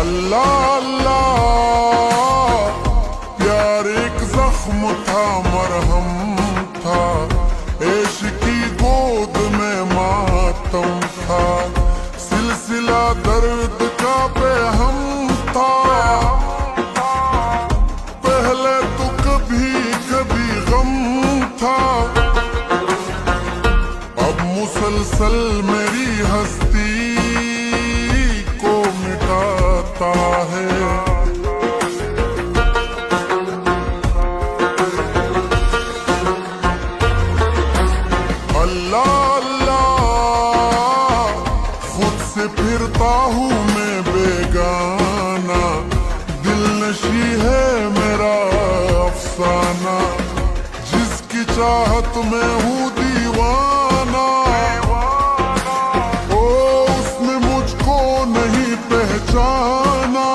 अल्लाह अल्लाह, प्यार एक जख्म था, मरहम था, इश्क की गोद में मातम था, सिलसिला दर्द का बेहम था। पहले तो कभी कभी गम था, अब मुसलसल मेरी हस्ती को मिटाता है। अल्लाह अल्लाह, खुद से फिरता हूँ मैं बेगाना, दिल नशी है मेरा अफसाना, जिसकी चाहत में हूँ दीवाना। ओ उसने मुझको नहीं पहचाना,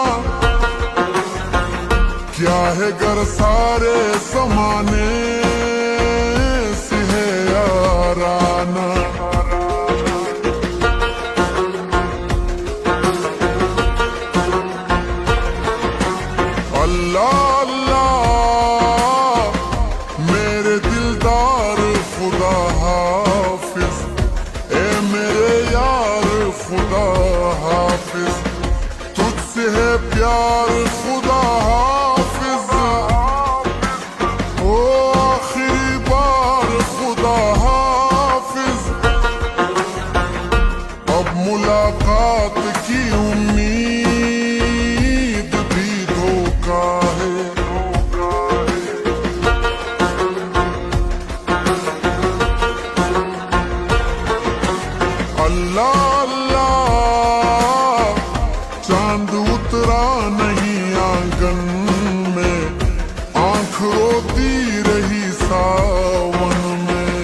क्या है गर सारे समाने से है याराना। अल्लाह अल्लाह, मेरे दिलदार खुदा हाफिज, ए मेरे यार खुदा हाफिज, तुझसे है प्यार खुदा हाफिज। ओ आखिरी बार खुदा हाफिज, अब मुलाकात की उम्मीद भी धोखा है। अल्लाह अल्लाह, चांद उतरा नहीं आंगन में, आंख रोती रही सावन में,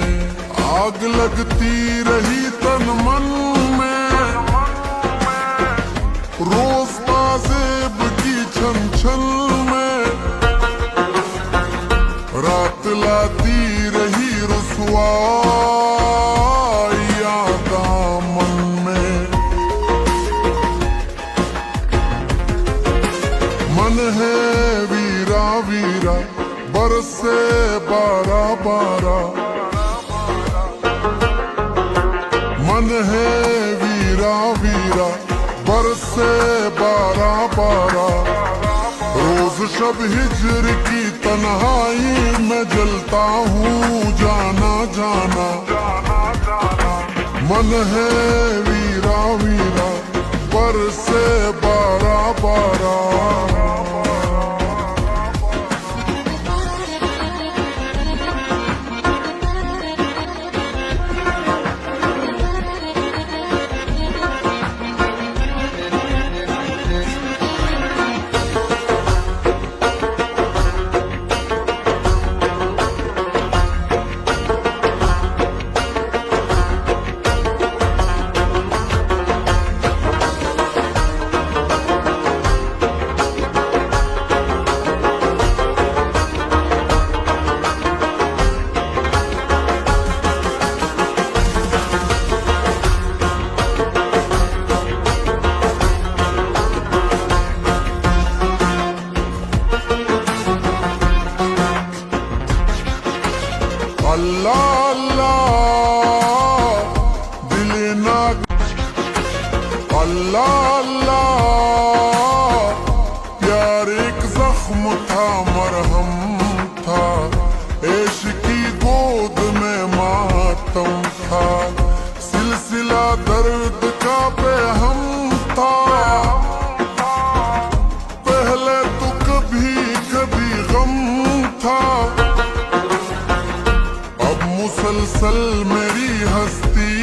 आग लगती रही तन मन में, रोज पाजेब की छन छन में, रात लाती रही रुसवाइयां दामन में। मन है वीरा वीरा, बरसे बारा बारा, मन है वीरा वीरा, बरसे बारा बारा, रोज शब हिज्र की तन्हाई में जलता हूँ जाना जाना। मन है वीरा वीरा, बरसे बारा बारा। अल्लाह अल्लाह, दिल ना। अल्लाह अल्लाह, प्यार एक जख्म था, मरहम था, इश्क की गोद में मातम था, सिलसिला दर्द का बेहम था। पहले तो कभी कभी गम था, मुसलसल मेरी हस्ती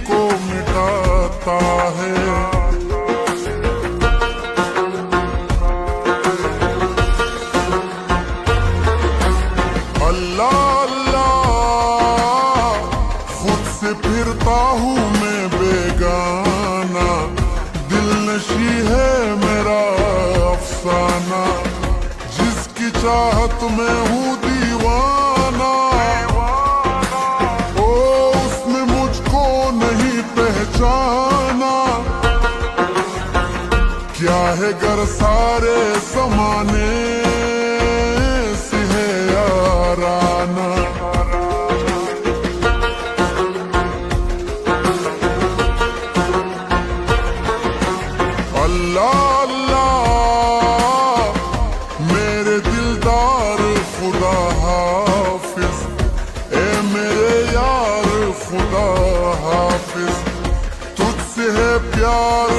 को मिटाता है। अल्लाह अल्लाह, खुद से फिरता हूँ मैं बेगाना, दिल नशी है मेरा अफसाना, जिसकी चाहत में हूँ दीवाना। ओ उसने मुझको नहीं पहचाना, क्या है गर सारे समाने से है याराना। अल्लाह अल्लाह मेरे दिलदार खुदा हाफिज, ए मेरे यार खुदा हाफिज, तुझसे है प्यार